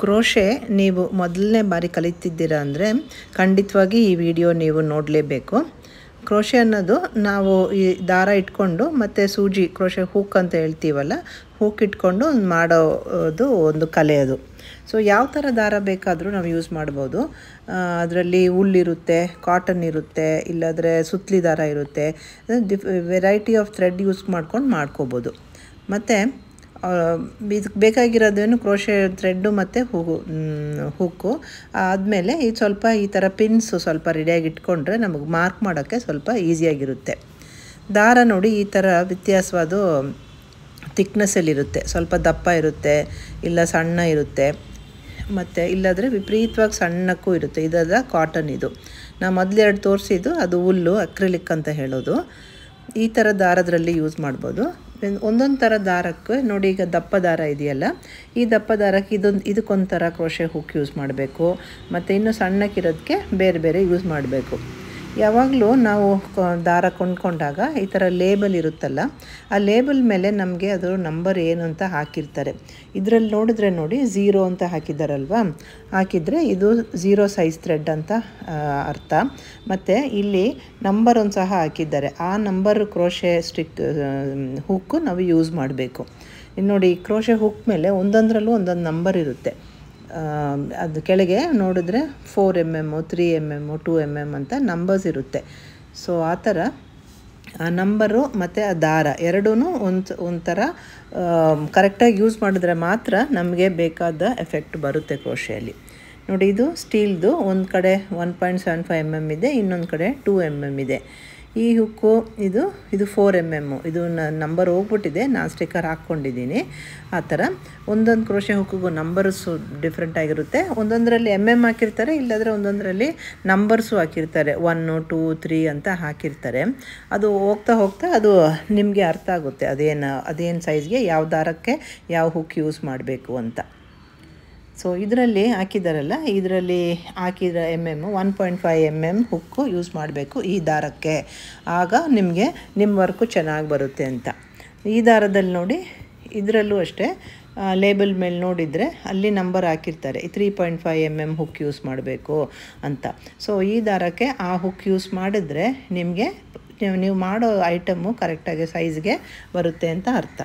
Crochet ನೀವು ಮೊದಲನೇ ಬಾರಿ ಕಲಿತಿದ್ದೀರಾ ಅಂದರೆ ಖಂಡಿತವಾಗಿ ಈ ವಿಡಿಯೋ ನೀವು ನೋಡಲೇಬೇಕು. ಕ್ರೋಶೆ ಅನ್ನೋದು ನಾವು ಈ ದಾರ ಇಟ್ಕೊಂಡು ಮತ್ತು ಸೂಜಿ ಕ್ರೋಶೆ ಹೂಕ್ ಅಂತ ಹೇಳ್ತೀವಲ್ಲ, ಹೂಕ್ ಇಟ್ಕೊಂಡು ಮಾಡೋದು ಒಂದು ಕಲೆ ಅದು. ಸೊ ಯಾವ ಥರ ದಾರ ಬೇಕಾದರೂ ನಾವು ಯೂಸ್ ಮಾಡ್ಬೋದು. ಅದರಲ್ಲಿ ಉಲ್ಲಿರುತ್ತೆ, ಕಾಟನ್ ಇರುತ್ತೆ, ಇಲ್ಲಾಂದರೆ ಸುತ್ತಲಿ ದಾರ ಇರುತ್ತೆ. ವೆರೈಟಿ ಆಫ್ ಥ್ರೆಡ್ ಯೂಸ್ ಮಾಡ್ಕೊಂಡು ಮಾಡ್ಕೋಬೋದು. ಮತ್ತು ಇದಕ್ಕೆ ಬೇಕಾಗಿರೋದೇನು ಕ್ರೋಶೆ ಥ್ರೆಡ್ಡು ಮತ್ತು ಹುಕ್ಕು. ಆದಮೇಲೆ ಇದು ಸ್ವಲ್ಪ ಈ ಥರ ಪಿನ್ಸು ಸ್ವಲ್ಪ ರೆಡಿಯಾಗಿ ಇಟ್ಕೊಂಡ್ರೆ ನಮಗೆ ಮಾರ್ಕ್ ಮಾಡೋಕ್ಕೆ ಸ್ವಲ್ಪ ಈಸಿಯಾಗಿರುತ್ತೆ. ದಾರ ನೋಡಿ ಈ ಥರ ವ್ಯತ್ಯಾಸವಾದ ಥಿಕ್ನೆಸ್ಸಲ್ಲಿರುತ್ತೆ. ಸ್ವಲ್ಪ ದಪ್ಪ ಇರುತ್ತೆ, ಇಲ್ಲ ಸಣ್ಣ ಇರುತ್ತೆ, ಮತ್ತು ಇಲ್ಲಾಂದರೆ ವಿಪರೀತವಾಗಿ ಸಣ್ಣಕ್ಕೂ ಇರುತ್ತೆ. ಇದೆಲ್ಲ ಕಾಟನ್. ಇದು ನಾವು ಮೊದಲೆರಡು ತೋರಿಸಿದ್ದು ಅದು ಹುಲ್ಲು, ಅಕ್ರಿಲಿಕ್ ಅಂತ ಹೇಳೋದು. ಈ ಥರ ದಾರದ್ರಲ್ಲಿ ಯೂಸ್ ಮಾಡ್ಬೋದು. ಒಂದೊಂದು ಥರ ದಾರಕ್ಕೆ ನೋಡಿ, ಈಗ ದಪ್ಪ ದಾರ ಇದೆಯಲ್ಲ, ಈ ದಪ್ಪ ದಾರಕ್ಕೆ ಇದಕ್ಕೊಂಥರ ಕ್ರೋಶೆ ಹುಕ್ ಯೂಸ್ ಮಾಡಬೇಕು, ಮತ್ತು ಇನ್ನು ಸಣ್ಣಕ್ಕಿರೋದಕ್ಕೆ ಬೇರೆ ಬೇರೆ ಯೂಸ್ ಮಾಡಬೇಕು. ಯಾವಾಗಲೂ ನಾವು ದಾರ ಕೊಂಡ್ಕೊಂಡಾಗ ಈ ಥರ ಲೇಬಲ್ ಇರುತ್ತಲ್ಲ, ಆ ಲೇಬಲ್ ಮೇಲೆ ನಮಗೆ ಅದು ನಂಬರ್ ಏನು ಅಂತ ಹಾಕಿರ್ತಾರೆ. ಇದರಲ್ಲಿ ನೋಡಿದ್ರೆ ನೋಡಿ 0 ಅಂತ ಹಾಕಿದ್ದಾರಲ್ವ, ಹಾಕಿದರೆ ಇದು 0 ಸೈಜ್ ಥ್ರೆಡ್ ಅಂತ ಅರ್ಥ. ಮತ್ತು ಇಲ್ಲಿ ನಂಬರ್ ಒಂದು ಸಹ ಹಾಕಿದ್ದಾರೆ. ಆ ನಂಬರ್ ಕ್ರೋಶೆ ಸ್ಟಿಕ್ ಹುಕ್ಕು ನಾವು ಯೂಸ್ ಮಾಡಬೇಕು. ಇನ್ನು ನೋಡಿ, ಕ್ರೋಶೆ ಹುಕ್ ಮೇಲೆ ಒಂದೊಂದರಲ್ಲೂ ಒಂದೊಂದು ನಂಬರ್ ಇರುತ್ತೆ. ಅದು ಕೆಳಗೆ ನೋಡಿದ್ರೆ 4 mm, 3 mm, 2 mm ಅಂತ ನಂಬರ್ಸ್ ಇರುತ್ತೆ. ಸೊ ಆ ಥರ ಆ ನಂಬರು ಮತ್ತು ಆ ದಾರ ಎರಡೂ ಒಂಥರ ಕರೆಕ್ಟಾಗಿ ಯೂಸ್ ಮಾಡಿದ್ರೆ ಮಾತ್ರ ನಮಗೆ ಬೇಕಾದ ಎಫೆಕ್ಟ್ ಬರುತ್ತೆ ಕ್ರೋಶೆಯಲ್ಲಿ. ನೋಡಿ, ಇದು ಸ್ಟೀಲ್ದು ಒಂದು ಕಡೆ 1.75 mm ಇದೆ, ಇನ್ನೊಂದು ಕಡೆ 2 mm ಇದೆ. ಈ ಹುಕ್ಕು ಇದು 4 mm. ಇದು ನಂಬರ್ ಹೋಗ್ಬಿಟ್ಟಿದೆ, ನಾನು ಸ್ಟಿಕ್ಕರ್ ಹಾಕ್ಕೊಂಡಿದ್ದೀನಿ. ಆ ಥರ ಒಂದೊಂದು ಕ್ರೋಶೆ ಹುಕ್ಕಿಗೂ ನಂಬರ್ಸು ಡಿಫ್ರೆಂಟ್ ಆಗಿರುತ್ತೆ. ಒಂದೊಂದರಲ್ಲಿ MM ಹಾಕಿರ್ತಾರೆ, ಇಲ್ಲಾಂದರೆ ಒಂದೊಂದರಲ್ಲಿ ನಂಬರ್ಸು ಹಾಕಿರ್ತಾರೆ. 1, 2, 3 ಅಂತ ಹಾಕಿರ್ತಾರೆ. ಅದು ಹೋಗ್ತಾ ಹೋಗ್ತಾ ಅದು ನಿಮಗೆ ಅರ್ಥ ಆಗುತ್ತೆ, ಅದೇನು ಸೈಜ್ಗೆ ಯಾವ ದಾರಕ್ಕೆ ಯಾವ ಹುಕ್ ಯೂಸ್ ಮಾಡಬೇಕು ಅಂತ. ಸೊ ಇದರಲ್ಲಿ ಹಾಕಿದಾರಲ್ಲ, ಇದರಲ್ಲಿ ಹಾಕಿದ MM 1.5 mm ಹುಕ್ಕು ಯೂಸ್ ಮಾಡಬೇಕು ಈ ದಾರಕ್ಕೆ. ಆಗ ನಿಮಗೆ ನಿಮ್ಮ ವರ್ಕು ಚೆನ್ನಾಗಿ ಬರುತ್ತೆ ಅಂತ. ಈ ದಾರದಲ್ಲಿ ನೋಡಿ, ಇದರಲ್ಲೂ ಅಷ್ಟೇ ಲೇಬಲ್ ಮೇಲೆ ನೋಡಿದರೆ ಅಲ್ಲಿ ನಂಬರ್ ಹಾಕಿರ್ತಾರೆ, 3.5 mm ಹುಕ್ ಯೂಸ್ ಮಾಡಬೇಕು ಅಂತ. ಸೊ ಈ ದಾರಕ್ಕೆ ಆ ಹುಕ್ ಯೂಸ್ ಮಾಡಿದ್ರೆ ನಿಮಗೆ ನೀವು ಮಾಡೋ ಐಟಮು ಕರೆಕ್ಟಾಗಿ ಸೈಜ್ಗೆ ಬರುತ್ತೆ ಅಂತ ಅರ್ಥ.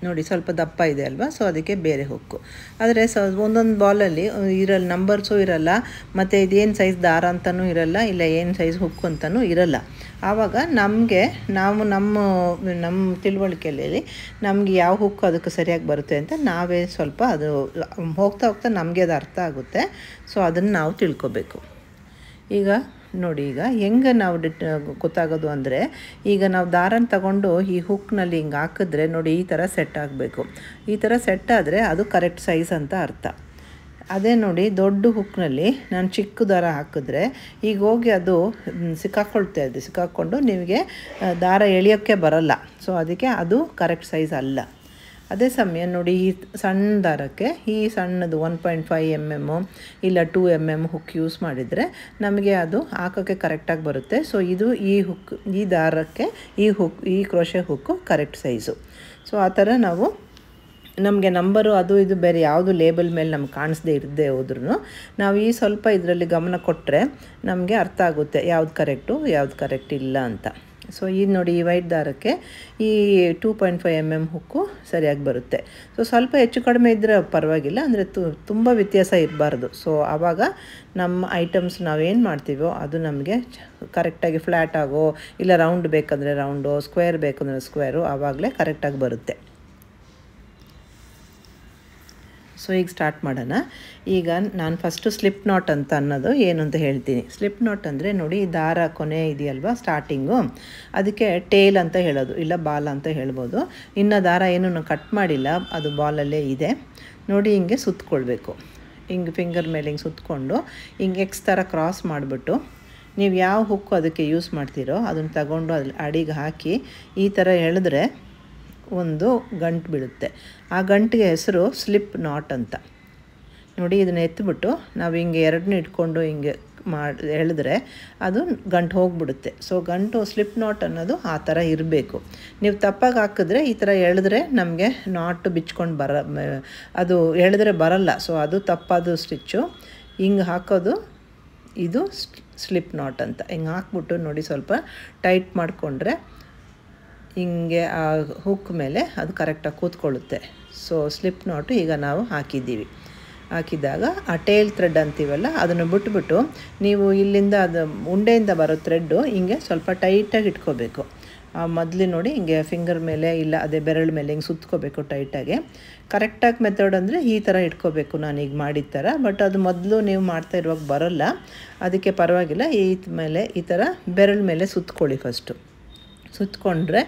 ನೋಡಿ, ಸ್ವಲ್ಪ ದಪ್ಪ ಇದೆ ಅಲ್ವಾ, ಸೊ ಅದಕ್ಕೆ ಬೇರೆ ಹುಕ್ಕು. ಆದರೆ ಒಂದೊಂದು ಬಾಲಲ್ಲಿ ಇರಲ್ಲ, ನಂಬರ್ಸು ಇರಲ್ಲ, ಮತ್ತು ಇದೇನು ಸೈಜ್ ದಾರ ಅಂತಲೂ ಇರಲ್ಲ, ಇಲ್ಲ ಏನು ಸೈಜ್ ಹುಕ್ಕು ಅಂತಲೂ ಇರಲ್ಲ. ಆವಾಗ ನಾವು ನಮ್ಮ ತಿಳುವಳಿಕೆಯಲ್ಲಿ ನಮಗೆ ಯಾವ ಹುಕ್ಕು ಅದಕ್ಕೆ ಸರಿಯಾಗಿ ಬರುತ್ತೆ ಅಂತ ನಾವೇ ಸ್ವಲ್ಪ ಅದು ಹೋಗ್ತಾ ಹೋಗ್ತಾ ನಮಗೆ ಅದು ಅರ್ಥ ಆಗುತ್ತೆ. ಸೊ ಅದನ್ನು ನಾವು ತಿಳ್ಕೊಬೇಕು. ಈಗ ನೋಡಿ, ಈಗ ಹೆಂಗೆ ನಾವು ಗೊತ್ತಾಗೋದು ಅಂದರೆ, ಈಗ ನಾವು ದಾರನ ತಗೊಂಡು ಈ ಹುಕ್ನಲ್ಲಿ ಹಿಂಗೆ ಹಾಕಿದ್ರೆ ನೋಡಿ, ಈ ಥರ ಸೆಟ್ ಆಗಬೇಕು. ಈ ಥರ ಸೆಟ್ ಆದರೆ ಅದು ಕರೆಕ್ಟ್ ಸೈಜ್ ಅಂತ ಅರ್ಥ. ಅದೇ ನೋಡಿ, ದೊಡ್ಡ ಹುಕ್ನಲ್ಲಿ ನಾನು ಚಿಕ್ಕ ದಾರ ಹಾಕಿದ್ರೆ ಈಗ ಹೋಗಿ ಅದು ಸಿಕ್ಕಾಕ್ಕೊಂಡು ನಿಮಗೆ ದಾರ ಎಳೆಯೋಕ್ಕೆ ಬರಲ್ಲ. ಸೊ ಅದಕ್ಕೆ ಅದು ಕರೆಕ್ಟ್ ಸೈಜ್ ಅಲ್ಲ. ಅದೇ ಸಮಯ ನೋಡಿ, ಈ ಸಣ್ಣ ದಾರಕ್ಕೆ ಈ ಸಣ್ಣದು 1.5 mm ಇಲ್ಲ 2 mm ಹುಕ್ ಯೂಸ್ ಮಾಡಿದರೆ ನಮಗೆ ಅದು ಹಾಕೋಕ್ಕೆ ಕರೆಕ್ಟಾಗಿ ಬರುತ್ತೆ. ಸೊ ಇದು ಈ ದಾರಕ್ಕೆ ಈ crochet hook correct size. So ಆ ಥರ ನಮಗೆ ನಂಬರು ಅದು ಇದು ಬೇರೆ ಯಾವುದು ಲೇಬಲ್ ಮೇಲೆ ನಮ್ಗೆ ಕಾಣಿಸ್ದೇ ಇರದೇ ಹೋದ್ರೂ ನಾವು ಈ ಸ್ವಲ್ಪ ಇದರಲ್ಲಿ ಗಮನ ಕೊಟ್ಟರೆ ನಮಗೆ ಅರ್ಥ ಆಗುತ್ತೆ ಯಾವ್ದು ಕರೆಕ್ಟು ಯಾವ್ದು ಕರೆಕ್ಟ್ ಇಲ್ಲ ಅಂತ. ಸೊ ಇದು ನೋಡಿ, ಈ ವೈಟ್ ದಾರಕ್ಕೆ ಈ 2.5 mm ಹುಕ್ಕು ಸರಿಯಾಗಿ ಬರುತ್ತೆ. ಸೊ ಸ್ವಲ್ಪ ಹೆಚ್ಚು ಕಡಿಮೆ ಇದ್ದರೆ ಪರವಾಗಿಲ್ಲ, ಅಂದರೆ ತುಂಬ ವ್ಯತ್ಯಾಸ ಇರಬಾರ್ದು. ಸೊ ಆವಾಗ ನಮ್ಮ ಐಟಮ್ಸ್ ನಾವೇನು ಮಾಡ್ತೀವೋ ಅದು ನಮಗೆ ಕರೆಕ್ಟಾಗಿ ಫ್ಲ್ಯಾಟ್ ಆಗೋ, ಇಲ್ಲ ರೌಂಡ್ ಬೇಕಂದರೆ ರೌಂಡು, ಸ್ಕ್ವೇರ್ ಬೇಕಂದರೆ ಸ್ಕ್ವೇರು, ಆವಾಗಲೇ ಕರೆಕ್ಟಾಗಿ ಬರುತ್ತೆ. ಸೊ ಈಗ ಸ್ಟಾರ್ಟ್ ಮಾಡೋಣ. ಈಗ ನಾನು ಫಸ್ಟು ಸ್ಲಿಪ್ ನಾಟ್ ಅಂತ ಅನ್ನೋದು ಏನು ಅಂತ ಹೇಳ್ತೀನಿ. ಸ್ಲಿಪ್ ನಾಟ್ ಅಂದರೆ ನೋಡಿ, ಈ ದಾರ ಕೊನೆ ಇದೆಯಲ್ವ ಸ್ಟಾರ್ಟಿಂಗು, ಅದಕ್ಕೆ ಟೇಲ್ ಅಂತ ಹೇಳೋದು, ಇಲ್ಲ ಬಾಲ್ ಅಂತ ಹೇಳ್ಬೋದು. ಇನ್ನು ದಾರ ಏನೂ ಕಟ್ ಮಾಡಿಲ್ಲ, ಅದು ಬಾಲಲ್ಲೇ ಇದೆ ನೋಡಿ. ಹಿಂಗೆ ಸುತ್ತಕೊಳ್ಬೇಕು, ಹಿಂಗೆ ಫಿಂಗರ್ ಮೇಲೆ ಹಿಂಗೆ ಸುತ್ತಕೊಂಡು ಹಿಂಗೆ ಎಕ್ಸ್ ಥರ ಕ್ರಾಸ್ ಮಾಡಿಬಿಟ್ಟು ನೀವು ಯಾವ ಹುಕ್ಕು ಅದಕ್ಕೆ ಯೂಸ್ ಮಾಡ್ತೀರೋ ಅದನ್ನು ತಗೊಂಡು ಅದ್ರ ಅಡಿಗೆ ಹಾಕಿ ಈ ಥರ ಎಳೆದ್ರೆ ಒಂದು ಗಂಟು ಬೀಳುತ್ತೆ. ಆ ಗಂಟಿಗೆ ಹೆಸರು ಸ್ಲಿಪ್ ನಾಟ್ ಅಂತ. ನೋಡಿ, ಇದನ್ನು ಎತ್ತಿಬಿಟ್ಟು ನಾವು ಹಿಂಗೆ ಎರಡನ್ನೂ ಇಟ್ಕೊಂಡು ಹಿಂಗೆ ಎಳೆದ್ರೆ ಅದು ಗಂಟು ಹೋಗಿಬಿಡುತ್ತೆ. ಸೊ ಗಂಟು ಸ್ಲಿಪ್ ನಾಟ್ ಅನ್ನೋದು ಆ ಥರ ಇರಬೇಕು. ನೀವು ತಪ್ಪಾಗಿ ಹಾಕಿದ್ರೆ ಈ ಥರ ಎಳೆದ್ರೆ ನಮಗೆ ನಾಟು ಬಿಚ್ಕೊಂಡು ಅದು ಎಳೆದ್ರೆ ಬರಲ್ಲ. ಸೊ ಅದು ತಪ್ಪಾದ ಸ್ಟಿಚ್ಚು. ಹಿಂಗೆ ಹಾಕೋದು ಇದು ಸ್ಲಿಪ್ ನಾಟ್ ಅಂತ. ಹಿಂಗೆ ಹಾಕ್ಬಿಟ್ಟು ನೋಡಿ ಸ್ವಲ್ಪ ಟೈಟ್ ಮಾಡಿಕೊಂಡ್ರೆ ಹಿಂಗೆ ಆ ಹುಕ್ ಮೇಲೆ ಅದು ಕರೆಕ್ಟಾಗಿ ಕೂತ್ಕೊಳ್ಳುತ್ತೆ. ಸೊ ಸ್ಲಿಪ್ ನಾಟು ಈಗ ನಾವು ಹಾಕಿದಾಗ ಆ ಟೇಲ್ ಥ್ರೆಡ್ ಅಂತೀವಲ್ಲ ಅದನ್ನು ಬಿಟ್ಬಿಟ್ಟು ನೀವು ಇಲ್ಲಿಂದ ಅದು ಉಂಡೆಯಿಂದ ಬರೋ ಥ್ರೆಡ್ಡು ಹಿಂಗೆ ಸ್ವಲ್ಪ ಟೈಟಾಗಿ ಇಟ್ಕೋಬೇಕು. ಮೊದಲು ನೋಡಿ ಹಿಂಗೆ ಫಿಂಗರ್ ಮೇಲೆ ಇಲ್ಲ ಅದೇ ಬೆರಳು ಮೇಲೆ ಹಿಂಗೆ ಸುತ್ಕೋಬೇಕು ಟೈಟಾಗಿ. ಕರೆಕ್ಟಾಗಿ ಮೆಥಡ್ ಅಂದರೆ ಈ ಥರ ಇಟ್ಕೋಬೇಕು ನಾನೀಗ ಮಾಡಿದ ಥರ. ಬಟ್ ಅದು ಮೊದಲು ನೀವು ಮಾಡ್ತಾ ಇರುವಾಗ ಬರೋಲ್ಲ, ಅದಕ್ಕೆ ಪರವಾಗಿಲ್ಲ. ಮೇಲೆ ಈ ಥರ ಬೆರಳು ಮೇಲೆ ಸುತ್ಕೊಳ್ಳಿ. ಫಸ್ಟು ಸುತ್ತಕೊಂಡ್ರೆ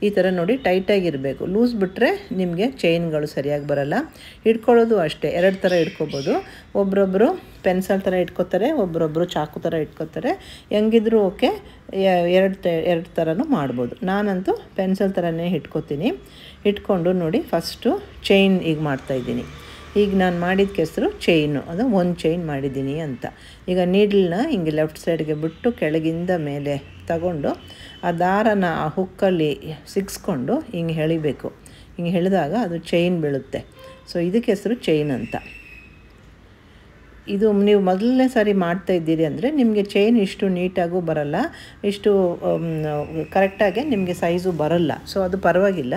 ಈ ಥರ ನೋಡಿ ಟೈಟಾಗಿರಬೇಕು. ಲೂಸ್ ಬಿಟ್ಟರೆ ನಿಮಗೆ ಚೈನ್ಗಳು ಸರಿಯಾಗಿ ಬರೋಲ್ಲ. ಇಟ್ಕೊಳ್ಳೋದು ಅಷ್ಟೇ, 2 ಥರ ಇಟ್ಕೋಬೋದು. ಒಬ್ಬರೊಬ್ಬರು ಪೆನ್ಸಲ್ ಥರ ಇಟ್ಕೋತಾರೆ, ಒಬ್ಬರೊಬ್ಬರು ಚಾಕು ಥರ ಇಟ್ಕೋತಾರೆ. ಹೆಂಗಿದ್ರೂ ಓಕೆ, 2 ಥರನೂ ಮಾಡ್ಬೋದು. ನಾನಂತೂ ಪೆನ್ಸಲ್ ಥರನೇ ಇಟ್ಕೋತೀನಿ. ಇಟ್ಕೊಂಡು ನೋಡಿ ಫಸ್ಟು ಚೈನ್ ಈಗ ಮಾಡ್ತಾಯಿದ್ದೀನಿ. ಈಗ ನಾನು ಮಾಡಿದ ಹೆಸರು ಚೈನು, ಅದು 1 ಚೈನ್ ಮಾಡಿದ್ದೀನಿ ಅಂತ. ಈಗ ನೀಡಲ್ನ ಹಿಂಗೆ ಲೆಫ್ಟ್ ಸೈಡ್ಗೆ ಬಿಟ್ಟು ಕೆಳಗಿಂದ ಮೇಲೆ ತಗೊಂಡು ಆ ದಾರನ ಆ ಹುಕ್ಕಲ್ಲಿ ಸಿಕ್ಸ್ಕೊಂಡು ಹಿಂಗೆ ಎಳಿಬೇಕು. ಹಿಂಗೆ ಎಳೆದಾಗ ಅದು ಚೈನ್ ಬೀಳುತ್ತೆ. ಸೊ ಇದಕ್ಕೆ ಹೆಸರು ಚೈನ್ ಅಂತ. ಇದು ನೀವು ಮೊದಲನೇ ಸಾರಿ ಮಾಡ್ತಾಯಿದ್ದೀರಿ ಅಂದರೆ ನಿಮಗೆ ಚೈನ್ ಇಷ್ಟು ನೀಟಾಗೂ ಬರಲ್ಲ, ಇಷ್ಟು ಕರೆಕ್ಟಾಗಿ ನಿಮಗೆ ಸೈಜು ಬರಲ್ಲ. ಸೊ ಅದು ಪರವಾಗಿಲ್ಲ.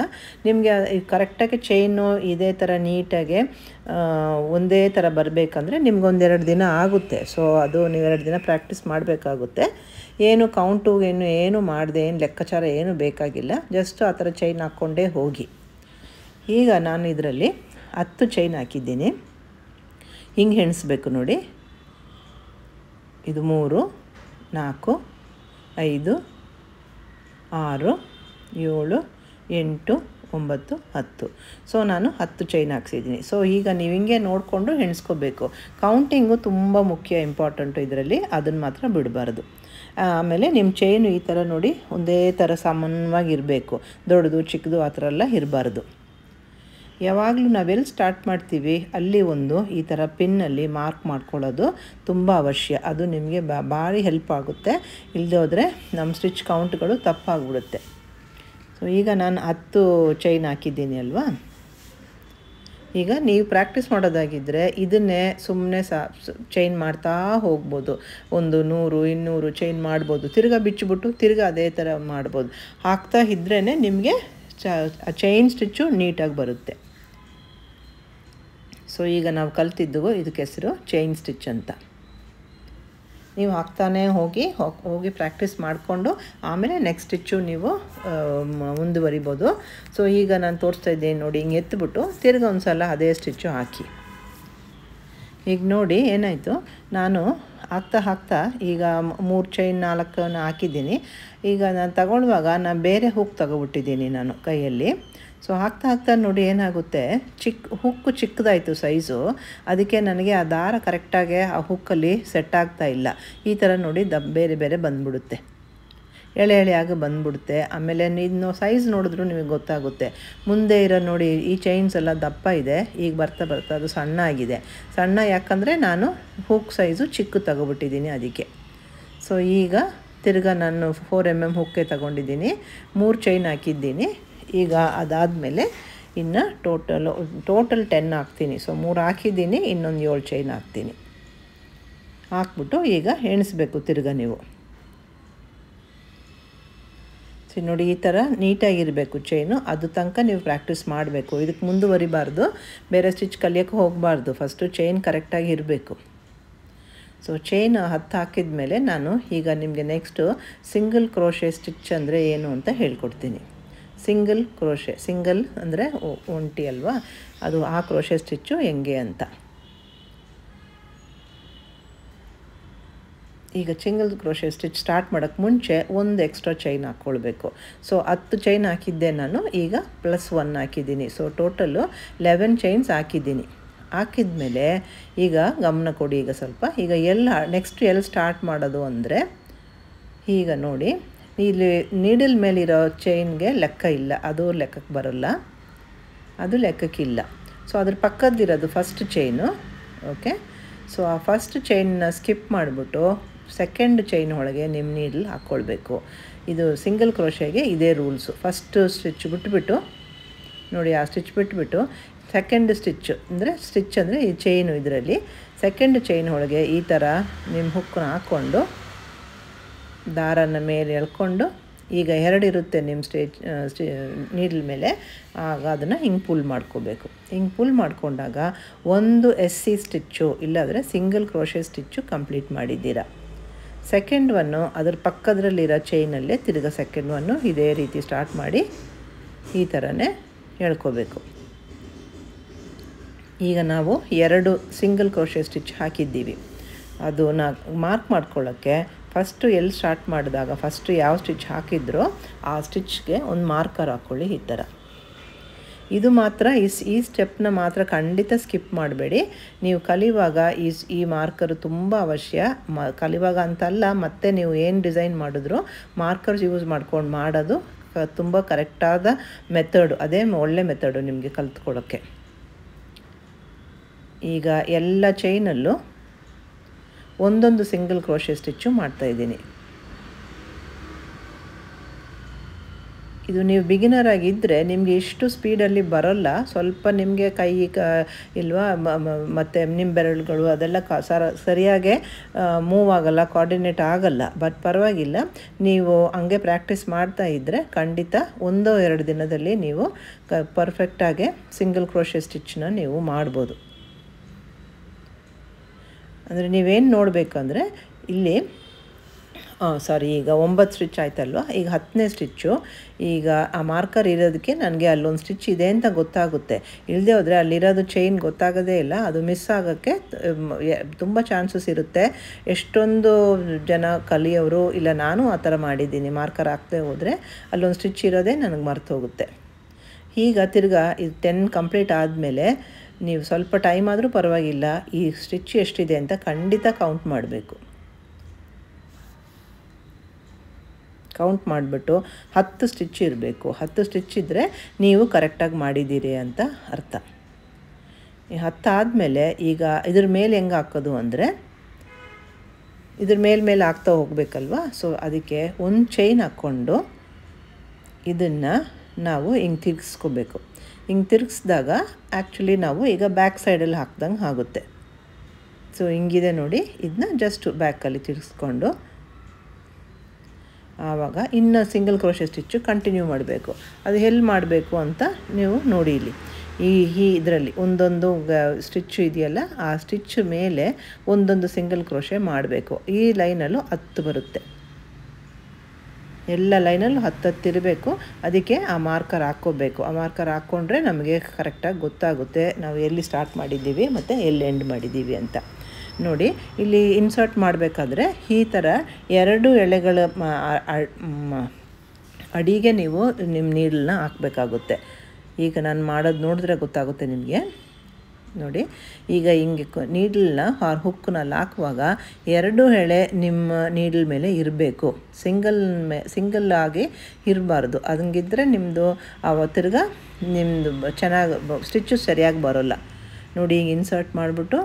ನಿಮಗೆ ಕರೆಕ್ಟಾಗಿ ಚೈನು ಇದೇ ಥರ ನೀಟಾಗಿ ಒಂದೇ ಥರ ಬರಬೇಕಂದ್ರೆ ನಿಮ್ಗೊಂದು 2 ದಿನ ಆಗುತ್ತೆ. ಸೊ ಅದು ನೀವು 2 ದಿನ ಪ್ರಾಕ್ಟೀಸ್ ಮಾಡಬೇಕಾಗುತ್ತೆ. ಏನು ಕೌಂಟು ಏನು ಮಾಡದೆ, ಏನು ಲೆಕ್ಕಾಚಾರ ಏನು ಬೇಕಾಗಿಲ್ಲ. ಜಸ್ಟ್ ಆ ಥರ ಚೈನ್ ಹಾಕ್ಕೊಂಡೇ ಹೋಗಿ. ಈಗ ನಾನು ಇದರಲ್ಲಿ 10 ಚೈನ್ ಹಾಕಿದ್ದೀನಿ. ಹಿಂಗೆ ಎಣಿಸ್ಬೇಕು ನೋಡಿ. ಇದು 3, 4, 5, 6, 7, 8, 9, 10. ಸೊ ನಾನು 10 ಚೈನ್ ಹಾಕ್ಸಿದ್ದೀನಿ. ಸೊ ಈಗ ನೀವು ಹಿಂಗೆ ನೋಡಿಕೊಂಡು ಎಣಿಸ್ಕೋಬೇಕು. ಕೌಂಟಿಂಗು ತುಂಬ ಮುಖ್ಯ, ಇಂಪಾರ್ಟೆಂಟು ಇದರಲ್ಲಿ. ಅದನ್ನು ಮಾತ್ರ ಬಿಡಬಾರ್ದು. ಆಮೇಲೆ ನಿಮ್ಮ ಚೈನು ಈ ಥರ ನೋಡಿ ಒಂದೇ ಥರ ಸಾಮಾನ್ಯವಾಗಿರಬೇಕು. ದೊಡ್ಡದು ಚಿಕ್ಕದು ಆ ಥರ ಎಲ್ಲ ಇರಬಾರ್ದು. ಯಾವಾಗಲೂ ನಾವೆಲ್ಲಿ ಸ್ಟಾರ್ಟ್ ಮಾಡ್ತೀವಿ ಅಲ್ಲಿ ಒಂದು ಈ ಥರ ಪಿನ್ನಲ್ಲಿ ಮಾರ್ಕ್ ಮಾಡ್ಕೊಳ್ಳೋದು ತುಂಬ ಅವಶ್ಯ. ಅದು ನಿಮಗೆ ಭಾರಿ ಹೆಲ್ಪ್ ಆಗುತ್ತೆ. ಇಲ್ಲದೆ ಹೋದರೆ ನಮ್ಮ ಸ್ಟಿಚ್ ಕೌಂಟ್ಗಳು ತಪ್ಪಾಗ್ಬಿಡುತ್ತೆ. ಸೊ ಈಗ ನಾನು 10 ಚೈನ್ ಹಾಕಿದ್ದೀನಿ ಅಲ್ವಾ. ಈಗ ನೀವು ಪ್ರಾಕ್ಟೀಸ್ ಮಾಡೋದಾಗಿದ್ದರೆ ಇದನ್ನೇ ಸುಮ್ಮನೆ ಚೈನ್ ಮಾಡ್ತಾ ಹೋಗ್ಬೋದು. 100, 100, 200 ಚೈನ್ ಮಾಡ್ಬೋದು. ತಿರ್ಗಾ ಬಿಚ್ಚಿಬಿಟ್ಟು ತಿರ್ಗಾ ಅದೇ ಥರ ಮಾಡ್ಬೋದು. ಹಾಕ್ತಾ ಇದ್ರೇ ನಿಮಗೆ ಚೈನ್ ಸ್ಟಿಚ್ಚು ನೀಟಾಗಿ ಬರುತ್ತೆ. ಸೊ ಈಗ ನಾವು ಕಲ್ತಿದ್ದು ಇದಕ್ಕೆ ಹೆಸರು ಚೈನ್ ಸ್ಟಿಚ್ ಅಂತ. ನೀವು ಹಾಕ್ತಾನೆ ಹೋಗಿ ಪ್ರಾಕ್ಟೀಸ್ ಮಾಡಿಕೊಂಡು ಆಮೇಲೆ ನೆಕ್ಸ್ಟ್ ಸ್ಟಿಚ್ಚು ನೀವು ಮುಂದುವರಿಬೋದು. ಸೊ ಈಗ ನಾನು ತೋರಿಸ್ತಾ ಇದ್ದೀನಿ ನೋಡಿ. ಹಿಂಗೆ ಎತ್ಬಿಟ್ಟು ತಿರ್ಗಿ ಒಂದು ಸಲ ಅದೇ ಸ್ಟಿಚ್ಚು ಹಾಕಿ. ಈಗ ನೋಡಿ ಏನಾಯಿತು, ನಾನು ಹಾಕ್ತಾ ಈಗ 3 ಚೈನ್ 4 ಹಾಕಿದ್ದೀನಿ. ಈಗ ನಾನು ತಗೊಳ್ಳುವಾಗ ನಾನು ಬೇರೆ ಹುಕ್ ತಗೊಬಿಟ್ಟಿದ್ದೀನಿ ನಾನು ಕೈಯಲ್ಲಿ. ಸೊ ಹಾಕ್ತಾ ನೋಡಿ ಏನಾಗುತ್ತೆ, ಹುಕ್ಕು ಚಿಕ್ಕದಾಯಿತು ಸೈಜು. ಅದಕ್ಕೆ ನನಗೆ ಆ ದಾರ ಕರೆಕ್ಟಾಗಿ ಆ ಹುಕ್ಕಲ್ಲಿ ಸೆಟ್ ಆಗ್ತಾ ಇಲ್ಲ. ಈ ಥರ ನೋಡಿ ಬೇರೆ ಬೇರೆ ಬಂದುಬಿಡುತ್ತೆ, ಎಳೆಯಾಗಿ ಬಂದುಬಿಡುತ್ತೆ. ಆಮೇಲೆ ಇನ್ನು ಸೈಜ್ ನೋಡಿದ್ರೂ ನಿಮಗೆ ಗೊತ್ತಾಗುತ್ತೆ. ಮುಂದೆ ಇರೋ ನೋಡಿ ಈ ಚೈನ್ಸ್ ಎಲ್ಲ ದಪ್ಪ ಇದೆ, ಈಗ ಬರ್ತಾ ಅದು ಸಣ್ಣ ಆಗಿದೆ. ಸಣ್ಣ ಯಾಕಂದರೆ ನಾನು ಹುಕ್ ಸೈಜು ಚಿಕ್ಕ ತಗೊಬಿಟ್ಟಿದ್ದೀನಿ ಅದಕ್ಕೆ. ಸೊ ಈಗ ತಿರ್ಗಾ ನಾನು 4 mm ಹುಕ್ಕೆ ತಗೊಂಡಿದ್ದೀನಿ. 3 ಚೈನ್ ಹಾಕಿದ್ದೀನಿ. ಈಗ ಅದಾದಮೇಲೆ ಇನ್ನು ಟೋಟಲ್ 10 ಹಾಕ್ತೀನಿ. ಸೊ 3 ಹಾಕಿದ್ದೀನಿ, ಇನ್ನೊಂದು 7 ಚೈನ್ ಹಾಕ್ತೀನಿ. ಹಾಕ್ಬಿಟ್ಟು ಈಗ ಎಣಿಸ್ಬೇಕು ತಿರ್ಗಾ ನೀವು. ಸೊ ನೋಡಿ ಈ ಥರ ನೀಟಾಗಿರಬೇಕು ಚೈನು. ಅದು ತನಕ ನೀವು ಪ್ರಾಕ್ಟೀಸ್ ಮಾಡಬೇಕು. ಇದಕ್ಕೆ ಮುಂದುವರಿಬಾರ್ದು, ಬೇರೆ ಸ್ಟಿಚ್ ಕಲಿಯೋಕ್ಕೆ ಹೋಗಬಾರ್ದು. ಫಸ್ಟು ಚೈನ್ ಕರೆಕ್ಟಾಗಿ ಇರಬೇಕು. ಸೊ ಚೈನ್ 10 ಹಾಕಿದ ಮೇಲೆ ನಾನು ಈಗ ನಿಮಗೆ ನೆಕ್ಸ್ಟು ಸಿಂಗಲ್ ಕ್ರೋಶೆ ಸ್ಟಿಚ್ ಅಂದರೆ ಏನು ಅಂತ ಹೇಳ್ಕೊಡ್ತೀನಿ. ಸಿಂಗಲ್ ಕ್ರೋಶೆ, ಸಿಂಗಲ್ ಅಂದರೆ ಒಂಟಿ ಅಲ್ವಾ, ಅದು ಆ ಕ್ರೋಶೆ ಸ್ಟಿಚ್ಚು ಹೆಂಗೆ ಅಂತ. ಈಗ ಸಿಂಗಲ್ ಕ್ರೋಶೆ ಸ್ಟಿಚ್ ಸ್ಟಾರ್ಟ್ ಮಾಡೋಕ್ಕೆ ಮುಂಚೆ ಒಂದು ಎಕ್ಸ್ಟ್ರಾ ಚೈನ್ ಹಾಕ್ಕೊಳ್ಬೇಕು. ಸೊ 10 ಚೈನ್ ಹಾಕಿದ್ದೆ ನಾನು, ಈಗ +1 ಹಾಕಿದ್ದೀನಿ. ಸೊ ಟೋಟಲ್ಲು 11 ಚೈನ್ಸ್ ಹಾಕಿದ್ದೀನಿ. ಹಾಕಿದ್ಮೇಲೆ ಈಗ ಗಮನ ಕೊಡಿ. ಈಗ ಸ್ವಲ್ಪ ಈಗ ನೆಕ್ಸ್ಟ್ ಎಲ್ಲಿ ಸ್ಟಾರ್ಟ್ ಮಾಡೋದು ಅಂದರೆ, ಈಗ ನೋಡಿ ಇಲ್ಲಿ ನೀಡಲ್ ಮೇಲಿರೋ ಚೈನ್ಗೆ ಲೆಕ್ಕ ಇಲ್ಲ, ಅದು ಲೆಕ್ಕಕ್ಕೆ ಬರೋಲ್ಲ, ಅದು ಲೆಕ್ಕಕ್ಕಿಲ್ಲ. ಸೊ ಅದ್ರ ಪಕ್ಕದಿರೋದು ಫಸ್ಟ್ ಚೈನು. ಓಕೆ, ಸೊ ಆ ಫಸ್ಟ್ ಚೈನ್ನ ಸ್ಕಿಪ್ ಮಾಡಿಬಿಟ್ಟು ಸೆಕೆಂಡ್ ಚೈನ್ ಒಳಗೆ ನಿಮ್ಮ ನೀಡಲ್ ಹಾಕ್ಕೊಳ್ಬೇಕು. ಇದು ಸಿಂಗಲ್ ಕ್ರೋಶೆಗೆ ಇದೇ ರೂಲ್ಸು. ಫಸ್ಟ್ ಸ್ಟಿಚ್ ಬಿಟ್ಬಿಟ್ಟು ನೋಡಿ, ಆ ಸ್ಟಿಚ್ ಬಿಟ್ಬಿಟ್ಟು ಸೆಕೆಂಡ್ ಸ್ಟಿಚ್ ಅಂದರೆ ಈ ಚೈನು, ಇದರಲ್ಲಿ ಸೆಕೆಂಡ್ ಚೈನ್ ಒಳಗೆ ಈ ಥರ ನಿಮ್ಮ ಹುಕ್ಕನ್ನ ಹಾಕ್ಕೊಂಡು ದಾರನ ಮೇಲೆ ಎಳ್ಕೊಂಡು, ಈಗ 2 ಇರುತ್ತೆ ನಿಮ್ಮ ನೀಡಲ್ ಮೇಲೆ, ಆಗ ಅದನ್ನು ಹಿಂಗೆ ಪುಲ್ ಮಾಡ್ಕೋಬೇಕು. ಹಿಂಗೆ ಪುಲ್ ಮಾಡ್ಕೊಂಡಾಗ ಒಂದು SC ಸ್ಟಿಚ್ಚು ಇಲ್ಲಾಂದರೆ ಸಿಂಗಲ್ ಕ್ರೋಶೆ ಸ್ಟಿಚ್ಚು ಕಂಪ್ಲೀಟ್ ಮಾಡಿದ್ದೀರಾ. ಸೆಕೆಂಡ್ ಒನ್ನು ಅದರ ಪಕ್ಕದಲ್ಲಿರೋ ಚೈನಲ್ಲೇ ತಿರ್ಗಾ ಸೆಕೆಂಡ್ ಒನ್ನು ಇದೇ ರೀತಿ ಸ್ಟಾರ್ಟ್ ಮಾಡಿ ಈ ಥರನೇ ಎಳ್ಕೋಬೇಕು. ಈಗ ನಾವು 2 ಸಿಂಗಲ್ ಕ್ರೋಶೆ ಸ್ಟಿಚ್ ಹಾಕಿದ್ದೀವಿ. ಅದು ಮಾರ್ಕ್ ಮಾಡ್ಕೊಳ್ಳೋಕ್ಕೆ ಫಸ್ಟು ಎಲ್ಲಿ ಸ್ಟಾರ್ಟ್ ಮಾಡಿದಾಗ ಫಸ್ಟು ಯಾವ ಸ್ಟಿಚ್ ಹಾಕಿದ್ರೋ ಆ ಸ್ಟಿಚ್ಗೆ ಒಂದು ಮಾರ್ಕರ್ ಹಾಕ್ಕೊಳ್ಳಿ ಈ ಥರ. ಇದು ಮಾತ್ರ ಈ ಸ್ಟೆಪ್ನ ಮಾತ್ರ ಖಂಡಿತ ಸ್ಕಿಪ್ ಮಾಡಬೇಡಿ. ನೀವು ಕಲಿಯುವಾಗ ಈ ಮಾರ್ಕರು ತುಂಬ ಅವಶ್ಯ. ಕಲಿಯುವಾಗ ಅಂತಲ್ಲ, ಮತ್ತೆ ನೀವು ಏನು ಡಿಸೈನ್ ಮಾಡಿದ್ರು ಮಾರ್ಕರ್ಸ್ ಯೂಸ್ ಮಾಡ್ಕೊಂಡು ಮಾಡೋದು ತುಂಬ ಕರೆಕ್ಟಾದ ಮೆಥಡು. ಅದೇ ಒಳ್ಳೆ ಮೆಥಡು ನಿಮಗೆ ಕಲ್ತ್ಕೊಳ್ಳೋಕ್ಕೆ. ಈಗ ಎಲ್ಲ ಚೈನಲ್ಲೂ ಒಂದೊಂದು ಸಿಂಗಲ್ ಕ್ರೋಶೆ ಸ್ಟಿಚ್ಚು ಮಾಡ್ತಾಯಿದ್ದೀನಿ. ಇದು ನೀವು ಬಿಗಿನರ್ ಆಗಿದ್ದರೆ ನಿಮಗೆ ಇಷ್ಟು ಸ್ಪೀಡಲ್ಲಿ ಬರೋಲ್ಲ. ಸ್ವಲ್ಪ ನಿಮಗೆ ಕೈ ಇಲ್ವಾ ಮತ್ತು ನಿಮ್ಮ ಬೆರಳುಗಳು ಅದೆಲ್ಲ ಸರಿಯಾಗೆ ಮೂವ್ ಆಗೋಲ್ಲ, ಕೋಆರ್ಡಿನೇಟ್ ಆಗೋಲ್ಲ. ಬಟ್ ಪರವಾಗಿಲ್ಲ, ನೀವು ಹಂಗೆ ಪ್ರಾಕ್ಟೀಸ್ ಮಾಡ್ತಾ ಇದ್ದರೆ ಖಂಡಿತ 1-2 ದಿನದಲ್ಲಿ ನೀವು ಪರ್ಫೆಕ್ಟಾಗೆ ಸಿಂಗಲ್ ಕ್ರೋಶೆ ಸ್ಟಿಚ್ಚನ್ನ ನೀವು ಮಾಡ್ಬೋದು. ಅಂದರೆ ನೀವೇನು ನೋಡಬೇಕಂದ್ರೆ ಇಲ್ಲಿ ಈಗ 9 ಸ್ಟಿಚ್ ಆಯ್ತಲ್ವ, ಈಗ 10ನೇ ಸ್ಟಿಚ್ಚು. ಈಗ ಆ ಮಾರ್ಕರ್ ಇರೋದಕ್ಕೆ ನನಗೆ ಅಲ್ಲೊಂದು ಸ್ಟಿಚ್ ಇದೆ ಅಂತ ಗೊತ್ತಾಗುತ್ತೆ. ಇಲ್ಲದೆ ಹೋದರೆ ಅಲ್ಲಿರೋದು ಚೈನ್ ಗೊತ್ತಾಗೋದೇ ಇಲ್ಲ. ಅದು ಮಿಸ್ ಆಗೋಕ್ಕೆ ತುಂಬ ಚಾನ್ಸಸ್ ಇರುತ್ತೆ. ಎಷ್ಟೊಂದು ಜನ ಕಲಿಯೋರು, ಇಲ್ಲ ನಾನು ಆ ಥರ ಮಾಡಿದ್ದೀನಿ, ಮಾರ್ಕರ್ ಹಾಕ್ದೇ ಹೋದರೆ ಅಲ್ಲೊಂದು ಸ್ಟಿಚ್ ಇರೋದೇ ನನಗೆ ಮರ್ತು ಹೋಗುತ್ತೆ. ಈಗ ತಿರ್ಗಾ ಇದು 10 ಕಂಪ್ಲೀಟ್ ಆದಮೇಲೆ ನೀವು ಸ್ವಲ್ಪ ಟೈಮ್ ಆದರೂ ಪರವಾಗಿಲ್ಲ, ಈ ಸ್ಟಿಚ್ ಎಷ್ಟಿದೆ ಅಂತ ಖಂಡಿತ ಕೌಂಟ್ ಮಾಡಬೇಕು. ಕೌಂಟ್ ಮಾಡಿಬಿಟ್ಟು 10 ಸ್ಟಿಚ್ ಇರಬೇಕು. 10 ಸ್ಟಿಚ್ ಇದ್ದರೆ ನೀವು ಕರೆಕ್ಟಾಗಿ ಮಾಡಿದ್ದೀರಿ ಅಂತ ಅರ್ಥ. ಈ 10 ಆದಮೇಲೆ ಈಗ ಇದ್ರ ಮೇಲೆ ಹೆಂಗೆ ಹಾಕೋದು ಅಂದರೆ, ಇದ್ರ ಮೇಲೆ ಹಾಕ್ತಾ ಹೋಗಬೇಕಲ್ವ. ಸೊ ಅದಕ್ಕೆ ಒಂದು ಚೈನ್ ಹಾಕ್ಕೊಂಡು ಇದನ್ನು ನಾವು ಹಿಂಗೆ ತಿರ್ಗಿಸ್ಕೋಬೇಕು. ಹಿಂಗೆ ತಿರ್ಗಿಸಿದಾಗ ಆ್ಯಕ್ಚುಲಿ ನಾವು ಈಗ ಬ್ಯಾಕ್ ಸೈಡಲ್ಲಿ ಹಾಕ್ದಂಗೆ ಆಗುತ್ತೆ. ಸೊ ಹಿಂಗಿದೆ ನೋಡಿ, ಇದನ್ನ ಜಸ್ಟ್ ಬ್ಯಾಕಲ್ಲಿ ತಿರ್ಗಿಸ್ಕೊಂಡು ಆವಾಗ ಇನ್ನು ಸಿಂಗಲ್ ಕ್ರೋಶೆ ಸ್ಟಿಚ್ಚು ಕಂಟಿನ್ಯೂ ಮಾಡಬೇಕು. ಅದು ಎಲ್ಲಿ ಮಾಡಬೇಕು ಅಂತ ನೀವು ನೋಡಿ. ಇಲ್ಲಿ ಇದರಲ್ಲಿ ಒಂದೊಂದು ಸ್ಟಿಚ್ಚು ಇದೆಯಲ್ಲ, ಆ ಸ್ಟಿಚ್ ಮೇಲೆ ಒಂದೊಂದು ಸಿಂಗಲ್ ಕ್ರೋಶೆ ಮಾಡಬೇಕು. ಈ ಲೈನಲ್ಲೂ 10 ಬರುತ್ತೆ. ಎಲ್ಲ ಲೈನಲ್ಲೂ 10 ಇರಬೇಕು. ಅದಕ್ಕೆ ಆ ಮಾರ್ಕರ್ ಹಾಕ್ಕೋಬೇಕು. ಆ ಮಾರ್ಕರ್ ಹಾಕ್ಕೊಂಡ್ರೆ ನಮಗೆ ಕರೆಕ್ಟಾಗಿ ಗೊತ್ತಾಗುತ್ತೆ ನಾವು ಎಲ್ಲಿ ಸ್ಟಾರ್ಟ್ ಮಾಡಿದ್ದೀವಿ ಮತ್ತು ಎಲ್ಲಿ ಎಂಡ್ ಮಾಡಿದ್ದೀವಿ ಅಂತ. ನೋಡಿ, ಇಲ್ಲಿ ಇನ್ಸರ್ಟ್ ಮಾಡಬೇಕಾದ್ರೆ ಈ ಥರ 2 ಎಳೆಗಳ ಅಡಿಗೆ ನೀವು ನಿಮ್ಮ ನೀಡಲನ್ನ ಹಾಕಬೇಕಾಗುತ್ತೆ. ಈಗ ನಾನು ಮಾಡೋದು ನೋಡಿದ್ರೆ ಗೊತ್ತಾಗುತ್ತೆ ನಿಮಗೆ. ನೋಡಿ, ಈಗ ಹಿಂಗೆ ನೀಡಲನ್ನ ಹುಕ್ಕನಲ್ಲಿ ಹಾಕುವಾಗ 2 ಎಳೆ ನಿಮ್ಮ ನೀಡಲ್ ಮೇಲೆ ಇರಬೇಕು. ಸಿಂಗಲ್ ಆಗಿ ಇರಬಾರ್ದು. ಹಂಗಿದ್ರೆ ನಿಮ್ಮದು ತಿರ್ಗಾ ನಿಮ್ಮದು ಚೆನ್ನಾಗಿ ಸ್ಟಿಚ್ಚು ಸರಿಯಾಗಿ ಬರೋಲ್ಲ. ನೋಡಿ, ಈಗ ಇನ್ಸರ್ಟ್ ಮಾಡಿಬಿಟ್ಟು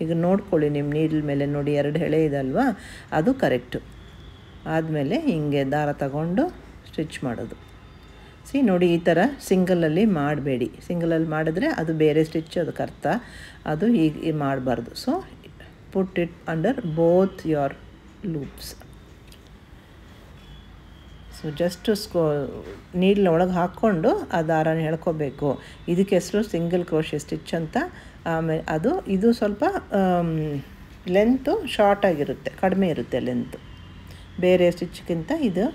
ಈಗ ನೋಡ್ಕೊಳ್ಳಿ ನಿಮ್ಮ ನೀಡಲ್ ಮೇಲೆ. ನೋಡಿ, 2 ಎಳೆ ಇದಲ್ವಾ, ಅದು ಕರೆಕ್ಟು. ಆದಮೇಲೆ ಹಿಂಗೆ ದಾರ ತಗೊಂಡು ಸ್ಟಿಚ್ ಮಾಡೋದು. ನೋಡಿ, ಈ ಥರ ಸಿಂಗಲಲ್ಲಿ ಮಾಡಬೇಡಿ. ಸಿಂಗಲಲ್ಲಿ ಮಾಡಿದ್ರೆ ಅದು ಬೇರೆ ಸ್ಟಿಚ್, ಅದಕ್ಕೆ ಅರ್ಥ. ಅದು ಈಗ ಮಾಡಬಾರ್ದು. So put it under both your loops. So just ನೀಡಲ್ನ ಒಳಗೆ ಹಾಕ್ಕೊಂಡು ಆ ದಾರನ ಎಳ್ಕೋಬೇಕು. ಇದಕ್ಕೆ ಹೆಸರು ಸಿಂಗಲ್ ಕ್ರೋಶೆ ಸ್ಟಿಚ್ ಅಂತ. ಆಮೇಲೆ ಇದು ಸ್ವಲ್ಪ ಲೆಂತು ಶಾರ್ಟಾಗಿರುತ್ತೆ, ಕಡಿಮೆ ಇರುತ್ತೆ ಲೆಂತು. ಬೇರೆ ಸ್ಟಿಚ್ಗಿಂತ ಇದು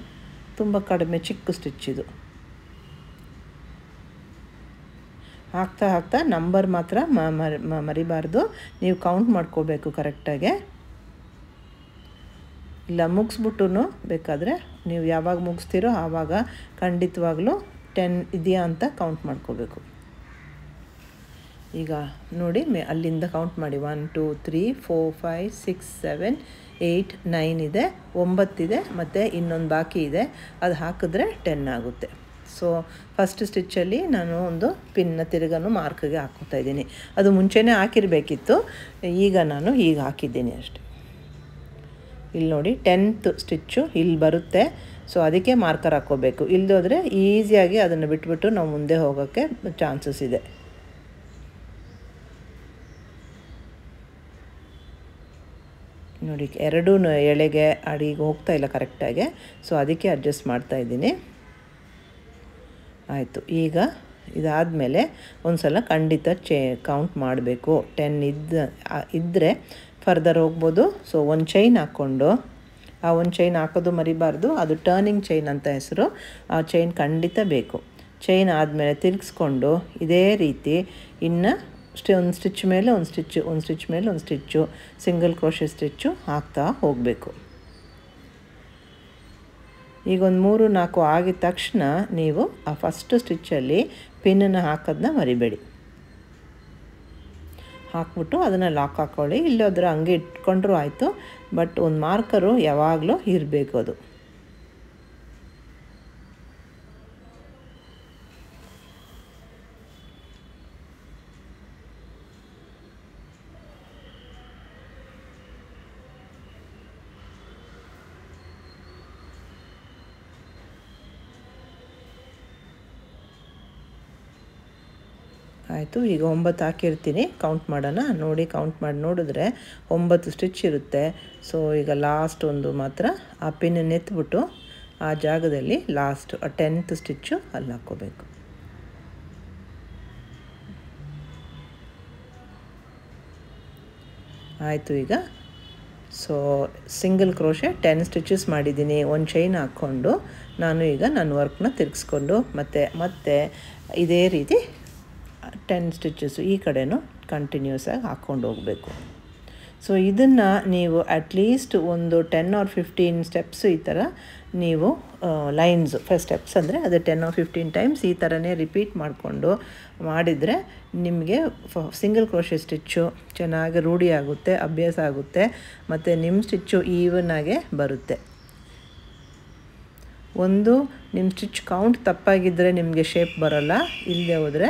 ತುಂಬ ಕಡಿಮೆ, ಚಿಕ್ಕ ಸ್ಟಿಚ್ ಇದು. ಹಾಕ್ತಾ ನಂಬರ್ ಮಾತ್ರ ಮರಿಬಾರ್ದು. ನೀವು ಕೌಂಟ್ ಮಾಡ್ಕೋಬೇಕು ಕರೆಕ್ಟಾಗೆ. ಇಲ್ಲ ಮುಗಿಸ್ಬಿಟ್ಟು ಬೇಕಾದರೆ ನೀವು ಯಾವಾಗ ಮುಗಿಸ್ತೀರೋ ಆವಾಗ ಖಂಡಿತವಾಗ್ಲೂ 10 ಇದೆಯಾ ಅಂತ ಕೌಂಟ್ ಮಾಡ್ಕೋಬೇಕು. ಈಗ ನೋಡಿ, ಅಲ್ಲಿಂದ ಕೌಂಟ್ ಮಾಡಿ. 1 2 3 4 5 6 7 8 9 ಇದೆ, 9 ಇದೆ, ಮತ್ತು ಇನ್ನೊಂದು ಬಾಕಿ ಇದೆ. ಅದು ಹಾಕಿದ್ರೆ 10 ಆಗುತ್ತೆ. ಸೊ ಫಸ್ಟ್ ಸ್ಟಿಚ್ಚಲ್ಲಿ ನಾನು ಒಂದು ಪಿನ್ನ ತಿರುಗನ್ನು ಮಾರ್ಕ್ಗೆ ಹಾಕ್ಕೋತಾ ಇದ್ದೀನಿ. ಅದು ಮುಂಚೆನೇ ಹಾಕಿರಬೇಕಿತ್ತು, ಈಗ ನಾನು ಈಗ ಹಾಕಿದ್ದೀನಿ ಅಷ್ಟೆ. ಇಲ್ಲಿ ನೋಡಿ 10th ಸ್ಟಿಚ್ಚು ಇಲ್ಲಿ ಬರುತ್ತೆ. ಸೊ ಅದಕ್ಕೆ ಮಾರ್ಕರ್ ಹಾಕ್ಕೋಬೇಕು. ಇಲ್ಲದೋದ್ರೆ ಈಸಿಯಾಗಿ ಅದನ್ನು ಬಿಟ್ಬಿಟ್ಟು ನಾವು ಮುಂದೆ ಹೋಗೋಕ್ಕೆ ಚಾನ್ಸಸ್ ಇದೆ. ನೋಡಿ ಎರಡೂ ಎಳೆಗೆ ಅಡಿಗೆ ಹೋಗ್ತಾ ಇಲ್ಲ ಕರೆಕ್ಟಾಗಿ. ಸೊ ಅದಕ್ಕೆ ಅಡ್ಜಸ್ಟ್ ಮಾಡ್ತಾಯಿದ್ದೀನಿ. ಆಯಿತು. ಈಗ ಇದಾದಮೇಲೆ ಒಂದು ಸಲ ಖಂಡಿತ ಕೌಂಟ್ ಮಾಡಬೇಕು. 10 ಇದ್ದರೆ ಫರ್ದರ್ ಹೋಗ್ಬೋದು. ಸೊ ಒಂದು ಚೈನ್ ಹಾಕ್ಕೊಂಡು, ಆ ಒಂದು ಚೈನ್ ಹಾಕೋದು ಮರಿಬಾರ್ದು. ಅದು ಟರ್ನಿಂಗ್ ಚೈನ್ ಅಂತ ಹೆಸರು. ಆ ಚೈನ್ ಖಂಡಿತ ಬೇಕು. ಚೈನ್ ಆದಮೇಲೆ ತಿರುಗಿಸ್ಕೊಂಡು ಇದೇ ರೀತಿ ಇನ್ನು ಒಂದು ಸ್ಟಿಚ್ ಮೇಲೆ ಒಂದು ಸ್ಟಿಚ್ಚು, ಒಂದು ಸ್ಟಿಚ್ ಮೇಲೆ ಒಂದು ಸ್ಟಿಚ್ಚು, ಸಿಂಗಲ್ ಕ್ರೋಶೆ ಸ್ಟಿಚ್ಚು ಹಾಕ್ತಾ ಹೋಗಬೇಕು. ಈಗ ಒಂದು 3-4 ಆಗಿದ ತಕ್ಷಣ ನೀವು ಆ ಫಸ್ಟ್ ಸ್ಟಿಚ್ಚಲ್ಲಿ ಪಿನ್ನನ್ನು ಹಾಕೋದನ್ನ ಮರಿಬೇಡಿ. ಹಾಕ್ಬಿಟ್ಟು ಅದನ್ನು ಲಾಕ್ ಹಾಕ್ಕೊಳ್ಳಿ. ಇಲ್ಲೋದ್ರೆ ಹಂಗೆ ಇಟ್ಕೊಂಡ್ರೂ ಆಯಿತು. ಬಟ್ ಒಂದು ಮಾರ್ಕರು ಯಾವಾಗಲೂ ಇರಬೇಕು ಅದು. ಆಯಿತು. ಈಗ 9 ಹಾಕಿರ್ತೀನಿ. ಕೌಂಟ್ ಮಾಡೋಣ. ನೋಡಿ ಕೌಂಟ್ ಮಾಡಿ ನೋಡಿದ್ರೆ 9 ಸ್ಟಿಚ್ ಇರುತ್ತೆ. ಸೊ ಈಗ ಲಾಸ್ಟ್ ಒಂದು ಮಾತ್ರ ಆ ಪಿನ್ನನ್ನು ಎತ್ಬಿಟ್ಟು ಆ ಜಾಗದಲ್ಲಿ ಲಾಸ್ಟ್ 10th ಸ್ಟಿಚ್ಚು ಅಲ್ಲಿ ಹಾಕ್ಕೋಬೇಕು. ಆಯಿತು. ಈಗ ಸೊ ಸಿಂಗಲ್ ಕ್ರೋಶೆ 10 ಸ್ಟಿಚಸ್ ಮಾಡಿದ್ದೀನಿ. ಒಂದು ಚೈನ್ ಹಾಕ್ಕೊಂಡು ನಾನು ಈಗ ನನ್ನ ವರ್ಕ್ನ ತಿರುಗಿಸ್ಕೊಂಡು ಮತ್ತೆ ಇದೇ ರೀತಿ 10 ಸ್ಟಿಚಸ್ಸು ಈ ಕಡೆನೂ ಕಂಟಿನ್ಯೂಸ್ ಆಗಿ ಹಾಕ್ಕೊಂಡು ಹೋಗಬೇಕು. ಸೊ ಇದನ್ನು ನೀವು ಅಟ್ಲೀಸ್ಟ್ ಒಂದು 10 or 15 ಸ್ಟೆಪ್ಸು ಈ ಥರ ನೀವು ಲೈನ್ಸು ಫಸ್ಟ್ ಸ್ಟೆಪ್ಸ್ ಅಂದರೆ ಅದು 10 or 15 ಟೈಮ್ಸ್ ಈ ಥರನೇ ರಿಪೀಟ್ ಮಾಡಿಕೊಂಡು ಮಾಡಿದರೆ ನಿಮಗೆ ಸಿಂಗಲ್ ಕ್ರೋಶೆ ಸ್ಟಿಚ್ಚು ಚೆನ್ನಾಗಿ ರೂಢಿ ಆಗುತ್ತೆ, ಅಭ್ಯಾಸ ಆಗುತ್ತೆ, ಮತ್ತು ನಿಮ್ಮ ಸ್ಟಿಚ್ಚು ಈವನ್ನಾಗೆ ಬರುತ್ತೆ. ಒಂದು ನಿಮ್ಮ ಸ್ಟಿಚ್ ಕೌಂಟ್ ತಪ್ಪಾಗಿದ್ದರೆ ನಿಮಗೆ ಶೇಪ್ ಬರೋಲ್ಲ. ಇಲ್ಲದೆ ಹೋದರೆ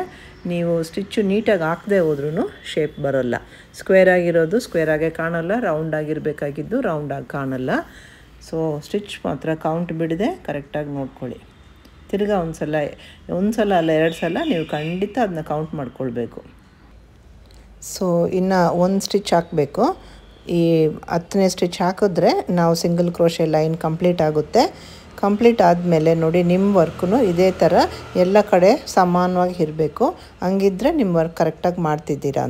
ನೀವು ಸ್ಟಿಚ್ಚು ನೀಟಾಗಿ ಹಾಕದೆ ಹೋದ್ರೂ ಶೇಪ್ ಬರೋಲ್ಲ. ಸ್ಕ್ವೇರ್ ಆಗಿರೋದು ಸ್ಕ್ವೇರಾಗೆ ಕಾಣೋಲ್ಲ, ರೌಂಡ್ ಆಗಿರಬೇಕಾಗಿದ್ದು ರೌಂಡಾಗಿ ಕಾಣೋಲ್ಲ. ಸೊ ಸ್ಟಿಚ್ ಮಾತ್ರ ಕೌಂಟ್ ಬಿಡದೆ ಕರೆಕ್ಟಾಗಿ ನೋಡ್ಕೊಳ್ಳಿ. ತಿರ್ಗಾ ಒಂದು ಸಲ ಅಲ್ಲ 2 ಸಲ ನೀವು ಖಂಡಿತ ಅದನ್ನ ಕೌಂಟ್ ಮಾಡ್ಕೊಳ್ಬೇಕು. ಸೊ ಇನ್ನು ಒಂದು ಸ್ಟಿಚ್ ಹಾಕಬೇಕು. ಈ 10ನೇ ಸ್ಟಿಚ್ ಹಾಕಿದ್ರೆ ನಾವು ಸಿಂಗಲ್ ಕ್ರೋಶೆ ಲೈನ್ ಕಂಪ್ಲೀಟ್ ಆಗುತ್ತೆ. ಕಂಪ್ಲೀಟ್ ಆದಮೇಲೆ ನೋಡಿ ನಿಮ್ಮ ವರ್ಕು ಇದೇ ಥರ ಎಲ್ಲ ಕಡೆ ಸಮಾನವಾಗಿ ಇರಬೇಕು. ಹಂಗಿದ್ರೆ ನಿಮ್ಮ ವರ್ಕ್ ಕರೆಕ್ಟಾಗಿ ಮಾಡ್ತಿದ್ದೀರಾ.